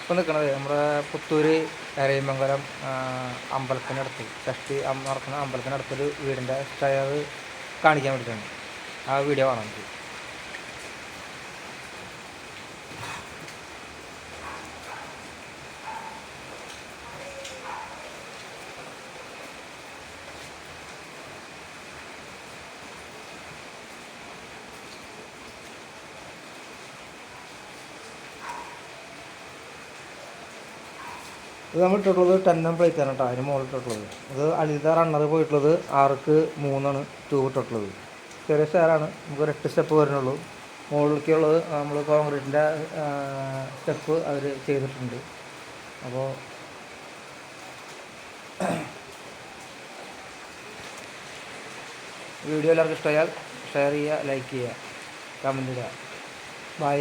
ഇപ്പോൾ നിൽക്കുന്നത് നമ്മുടെ പുത്തൂർ എരയിമംഗലം അമ്പലത്തിനടുത്ത് ഷഷ്ടി നടക്കുന്ന അമ്പലത്തിനടുത്തൊരു വീടിൻ്റെ സ്റ്റെയർ കാണിക്കാൻ വേണ്ടിയിട്ടാണ്. ആ വീഡിയോ കാണാം നമുക്ക്. ഇത് നമ്മൾ ഇട്ടിട്ടുള്ളത് 10mm പ്ലേറ്റാണ് കേട്ടോ. അതിന് മുകളിൽ ഇട്ടിട്ടുള്ളത് ഇത് അലിത റണ്ണർ പോയിട്ടുള്ളത് 6x3 ട്യൂബ് ഇട്ടിട്ടുള്ളത്. ചെറിയ സ്റ്റെയറാണ്, നമുക്കൊരു 8 സ്റ്റെപ്പ് വരുന്നുള്ളൂ. മുകളിലേക്കുള്ളത് നമ്മൾ കോൺക്രീറ്റിൻ്റെ സ്റ്റെപ്പ് അവർ ചെയ്തിട്ടുണ്ട്. അപ്പോൾ വീഡിയോ എല്ലാവർക്കും ഇഷ്ടമായാൽ ഷെയർ ചെയ്യുക, ലൈക്ക് ചെയ്യുക, കമൻറ്റ് ചെയ്യുക. ബൈ.